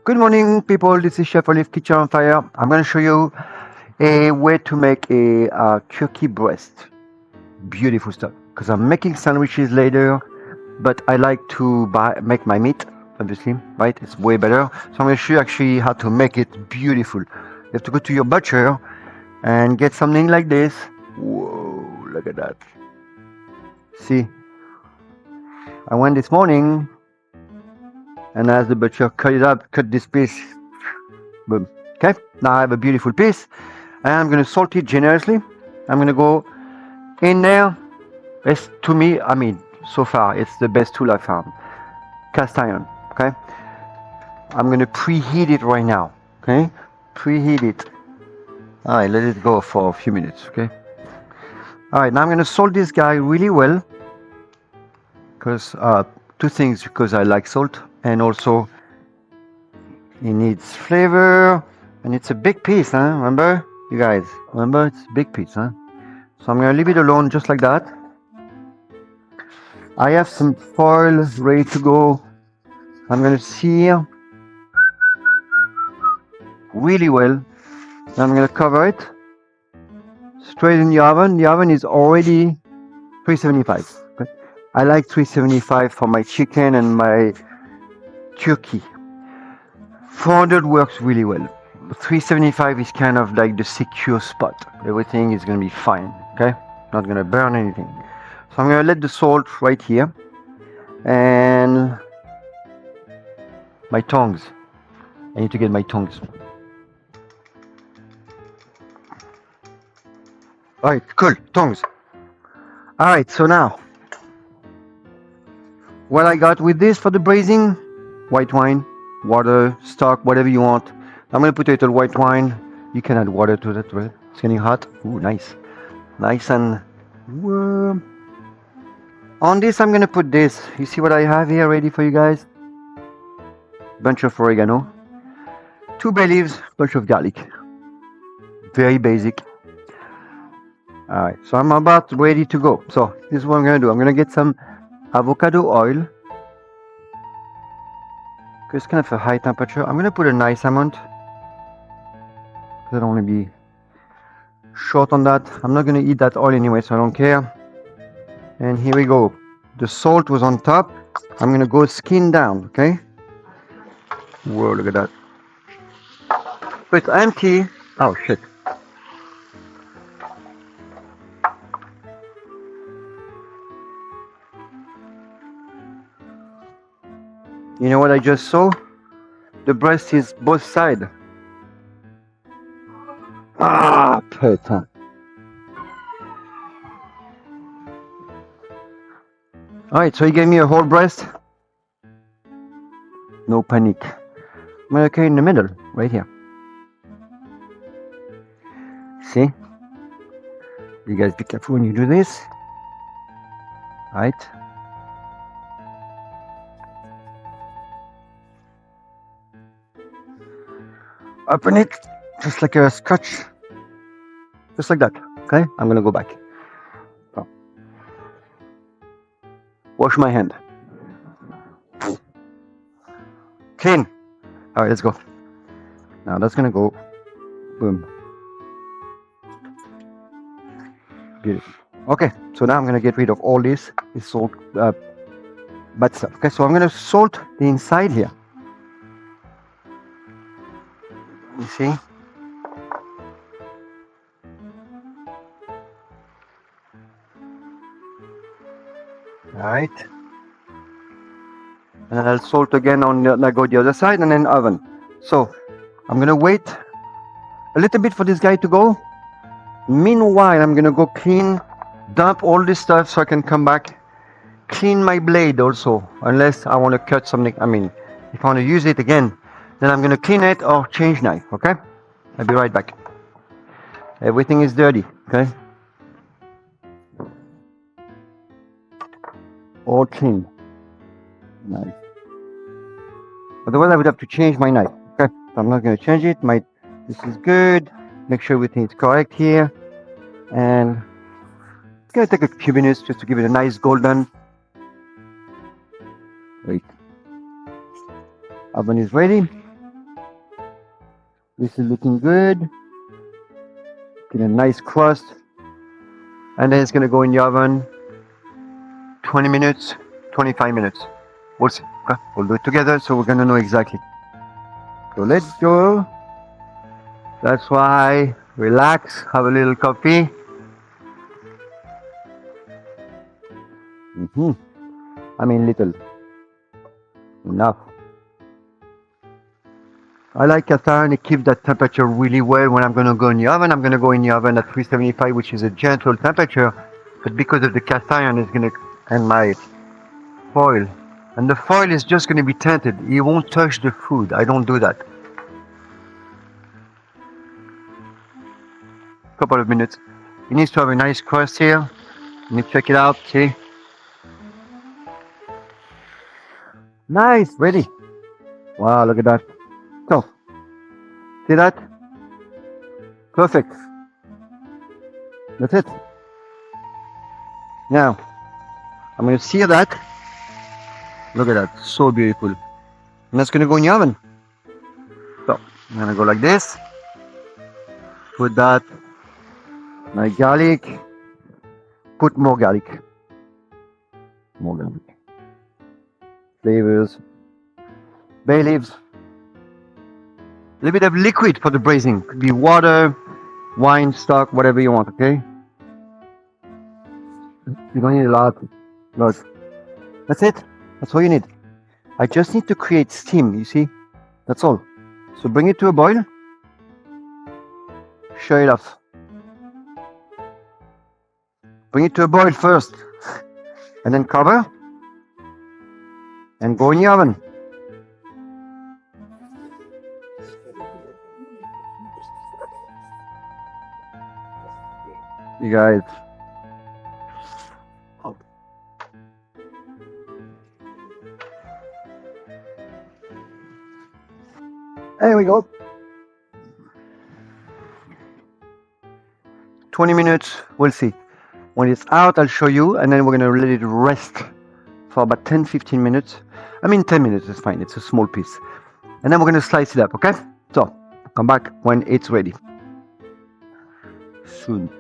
Good morning, people. This is Chef Olive Kitchen on Fire. I'm going to show you a way to make a turkey breast. Beautiful stuff. Because I'm making sandwiches later, but I like to make my meat, obviously, right? It's way better. So I'm going to show you actually how to make it beautiful. You have to go to your butcher and get something like this. Whoa, look at that. See, I went this morning and as the butcher cut it up, cut this piece. Boom. Okay, now I have a beautiful piece and I'm going to salt it generously. I'm going to go in there. It's, to me, I mean, so far it's the best tool I found. Cast iron. Okay, I'm going to preheat it right now. Okay, preheat it. All right, let it go for a few minutes. Okay, all right, now I'm going to salt this guy really well because two things, because I like salt and also it needs flavor, and it's a big piece, huh? Remember, you guys? Remember, it's a big piece, huh? So I'm gonna leave it alone just like that. I have some foil ready to go. I'm gonna sear really well. And I'm gonna cover it straight in the oven. The oven is already 375. Okay? I like 375 for my chicken and my turkey. 400 works really well. 375 is kind of like the secure spot. Everything is going to be fine, okay? Not going to burn anything. So I'm going to let the salt right here. And my tongs. I need to get my tongs. Alright, cool, tongs. Alright, so now, what I got with this for the braising, white wine, water, stock, whatever you want. I'm going to put a little white wine. You can add water to that, right? It's getting hot. Ooh, nice. Nice and warm. On this, I'm going to put this. You see what I have here ready for you guys? Bunch of oregano. 2 bay leaves, bunch of garlic. Very basic. Alright, so I'm about ready to go. So, this is what I'm going to do. I'm going to get some avocado oil. It's kind of a high temperature. I'm going to put a nice amount. I don't want to be short on that. I'm not going to eat that oil anyway, so I don't care. And here we go. The salt was on top. I'm going to go skin down, okay? Whoa, look at that. So it's empty. Oh, shit. You know what I just saw? The breast is both sides. Ah, putain. Alright, so he gave me a whole breast. No panic. I'm gonna cut in the middle, right here. See? You guys be careful when you do this. Alright. Open it, just like a scotch. Just like that, okay? I'm gonna go back. So. Wash my hand. Clean. Alright, let's go. Now that's gonna go. Boom. Beautiful. Okay, so now I'm gonna get rid of all this salt, bad stuff. Okay, so I'm gonna salt the inside here. You see? Alright. And then I'll salt again on the, go the other side and then oven. So I'm gonna wait a little bit for this guy to go. Meanwhile, I'm gonna go clean, dump all this stuff so I can come back, clean my blade also, unless I want to cut something. I mean, if I want to use it again, then I'm gonna clean it or change knife, okay? I'll be right back. Everything is dirty, okay? All clean. Nice. Otherwise, I would have to change my knife, okay? So I'm not gonna change it. This is good. Make sure everything is correct here. And it's gonna take a few minutes just to give it a nice golden. Wait. Oven is ready. This is looking good. Get a nice crust. And then it's gonna go in the oven 20 minutes, 25 minutes. We'll see. Okay? We'll do it together so we're gonna know exactly. So let's go. That's why relax, have a little coffee. I mean little. Enough. I like cast iron, it keeps that temperature really well. When I'm going to go in the oven, I'm going to go in the oven at 375, which is a gentle temperature. But because of the cast iron, it's going to, and my foil. And the foil is just going to be tinted. It won't touch the food. I don't do that. Couple of minutes. It needs to have a nice crust here. Let me check it out, see? Nice, ready. Wow, look at that. So, see that? Perfect. That's it. Now, I'm going to sear that. Look at that, so beautiful. And that's going to go in the oven. So, I'm going to go like this. Put that, my garlic. Put more garlic. More garlic. Flavors. Bay leaves. A little bit of liquid for the braising. Could be water, wine, stock, whatever you want, okay? You don't need a lot. Look. That's it. That's all you need. I just need to create steam, you see? That's all. So bring it to a boil. Shut it off. Bring it to a boil first. And then cover. And go in the oven. You guys. There we go. 20 minutes, we'll see. When it's out, I'll show you, and then we're gonna let it rest for about 10-15 minutes. I mean 10 minutes is fine, it's a small piece. And then we're gonna slice it up, okay? So, come back when it's ready. Soon.